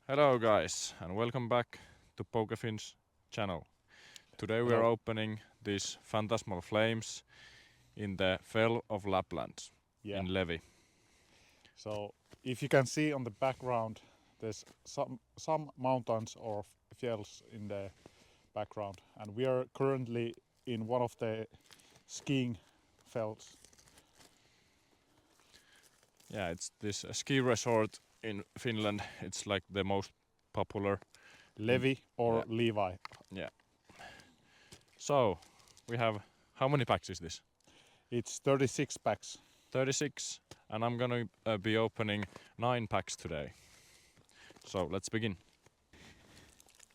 Hello guys and welcome back to Pokefin's channel. Today we are Hello. opening these Phantasmal flames in the Fell of Lapland Yeah. in Levi. So if you can see on the background, there's some mountains or fjells in the background, and we are currently in one of the skiing fells. Yeah, it's this ski resort in Finland. It's like the most popular. Levi or Yeah. Levi. Yeah. So we have, how many packs is this? It's 36 packs. 36, and I'm gonna be opening 9 packs today. So let's begin.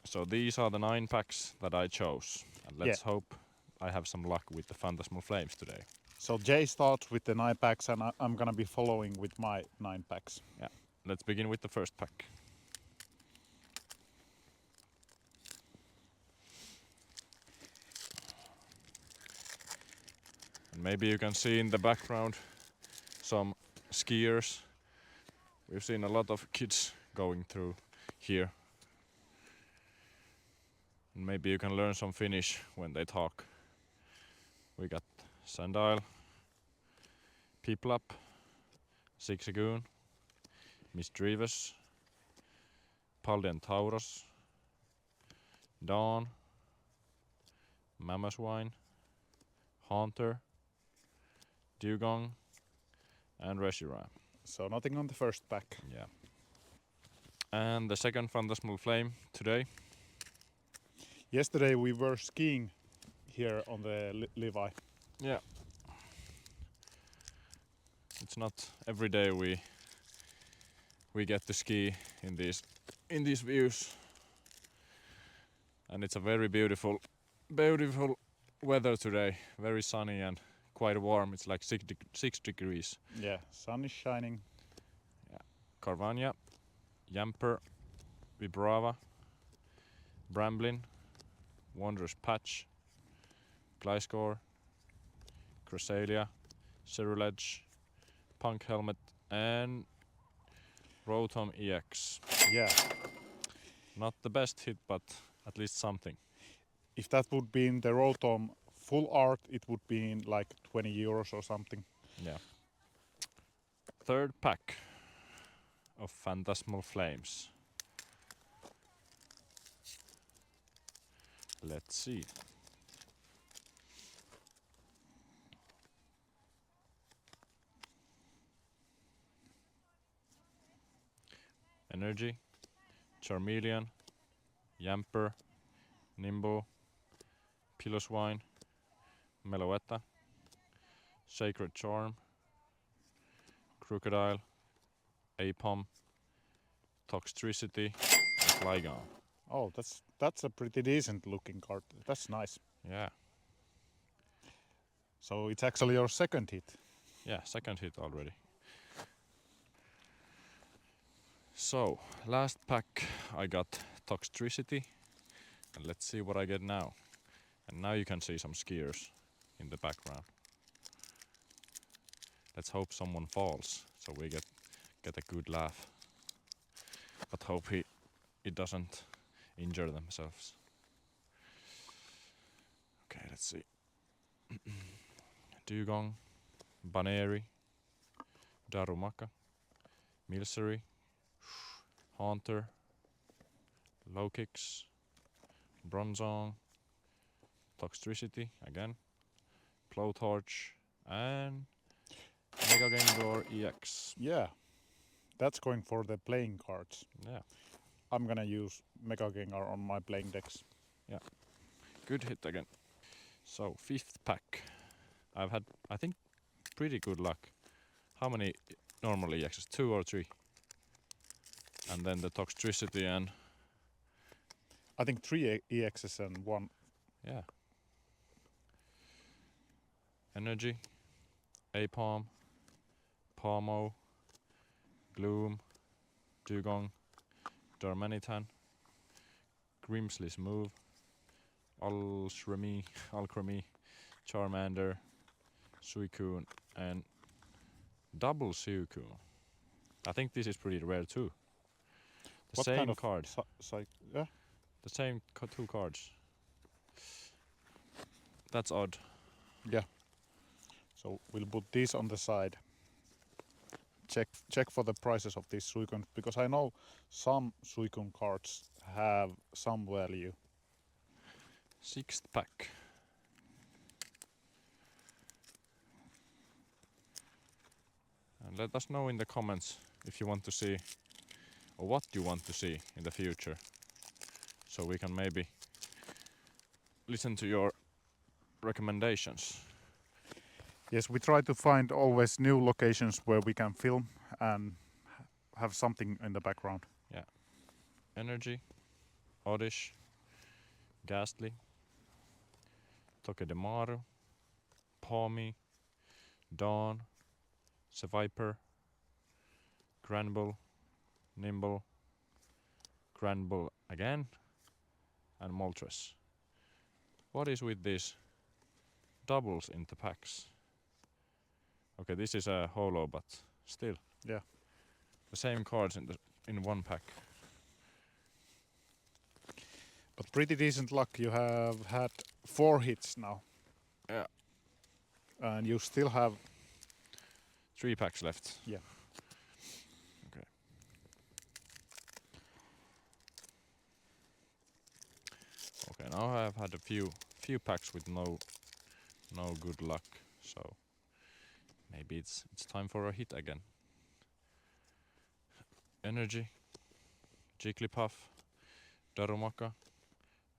So these are the 9 packs that I chose, and let's hope I have some luck with the Phantasmal flames today. So Jay starts with the 9 packs, and I'm gonna be following with my 9 packs. Yeah, let's begin with the first pack. And maybe you can see in the background some skiers. We've seen a lot of kids going through here. And maybe you can learn some Finnish when they talk. We got Sandile, Piplap, Zigzagoon, Misdreavus, Paldean Tauros, Dawn, Mammothwine, Haunter, Dugong, and Reshiram. So nothing on the first pack. Yeah. And the second Phantasmal flame today. Yesterday we were skiing here on the Levi. Yeah. It's not every day we get to ski in these views. And it's a very beautiful weather today. Very sunny and quite warm. It's like 6 degrees. Yeah, sun is shining. Carvania, Yamper, Vibrava, Bramblin, Wondrous Patch, Gliscor, Cresselia, Ceruledge, Punk Helmet, and Rotom EX. Yeah. Not the best hit, but at least something. If that would be in the Rotom full art, it would be in like 20 euros or something. Yeah. Third pack of Phantasmal Flames. Let's see. Energy, Charmeleon, Yamper, Nimbo, Piloswine, Meloetta, Sacred Charm, Crocodile, Apom, Toxtricity, and Flygon. Oh, that's a pretty decent looking card. That's nice. Yeah, So it's actually your second hit. yeah, second hit already. So, last pack I got Toxtricity, and let's see what I get now. And now you can see some skiers in the background. Let's hope someone falls, so we get a good laugh. But hope he doesn't injure themselves. Okay, let's see. Dugong, Baneri, Darumaka, Milcery, Haunter, Lowkicks, Bronzong, Toxtricity again, Blowtorch, and Mega Gengar EX. Yeah, that's going for the playing cards. Yeah, I'm gonna use Mega Gengar on my playing decks. good hit again. So, fifth pack. I've had, I think, pretty good luck. How many normally EXs? 2 or 3? And then the Toxtricity and I think 3 EXs and 1. yeah. Energy, Apom, Palmo, Gloom, Dugong, Darmanitan, Grimsley's Move, Alcremie, Charmander, Suicune, and double Suicune. I think this is pretty rare too. The What same kind of card. Yeah. The same two cards. That's odd. Yeah. So we'll put these on the side. Check for the prices of these Suicune, because I know some Suicune cards have some value. 6th pack. And let us know in the comments if you want to see, or what you want to see in the future, so we can maybe listen to your recommendations. Yes, we try to find always new locations where we can film and have something in the background. Energy, Oddish, Ghastly, Togedemaru, Pawmi, Dawn, Seviper, Granbull, Nimble, Granbull again, and Moltres. What is with these doubles in the packs? Okay, this is a holo, but still. Yeah. The same cards in one pack. But pretty decent luck. You have had 4 hits now. Yeah. And you still have 3 packs left. Yeah. Okay. Okay, now I've had a few packs with no good luck, so maybe it's time for a hit again. Energy, Jigglypuff, Darumaka,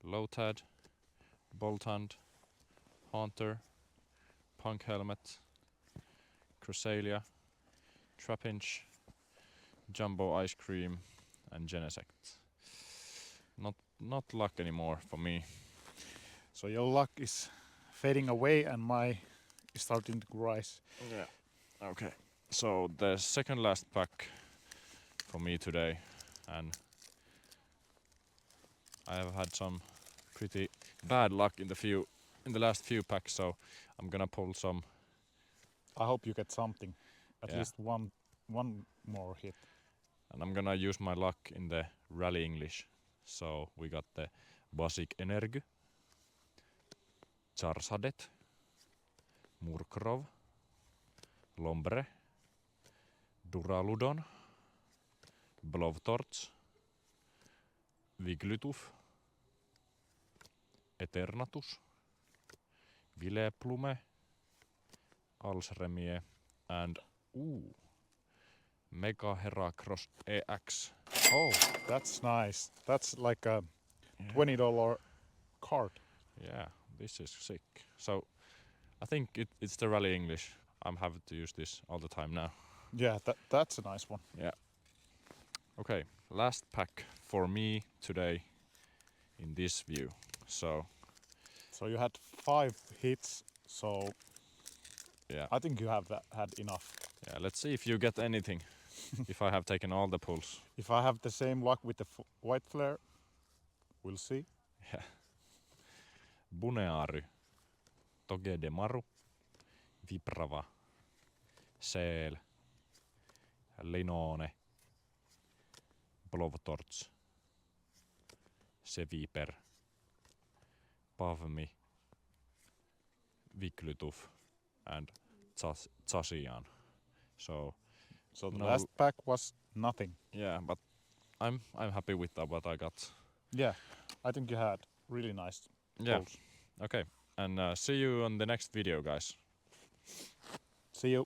Lotad, Boltund, Haunter, Punk Helmet, Cresselia, Trapinch, Jumbo Ice Cream, and Genesect. Not luck anymore for me. So your luck is fading away and my is starting to rise. Yeah. Okay. So the second last pack for me today, and I have had some pretty bad luck in the last few packs, so I'm gonna pull some. I hope you get something. At Yeah. least one more hit. And I'm gonna use my luck in the Rally English. So we got the Basic Energy, Charsadet, Murkrov, Lombre, Duraludon, Blovtorts, Wigglytuff, Eternatus, Vileplume, Alsremie, and Mega Heracross EX. Oh, that's nice. That's like a $20 card. Yeah, this is sick. So I think it's the Rally English. I'm having to use this all the time now. Yeah, that's a nice one. Yeah. Okay, last pack for me today in this view. So you had 5 hits, so yeah, I think you have had enough. yeah. Let's see if you get anything. If I have taken all the pulls. If I have the same luck with the white flare, we'll see. Yeah. Buneary, Togedemaru, Viprava, Seel, Linone, Blovtorts, Seviper, Pavmi, Wigglytuff, and Zacian. So the no, last pack was nothing. yeah, but I'm happy with what I got. Yeah, I think you had really nice Yeah. pulls. Okay, and see you on the next video, guys. See you.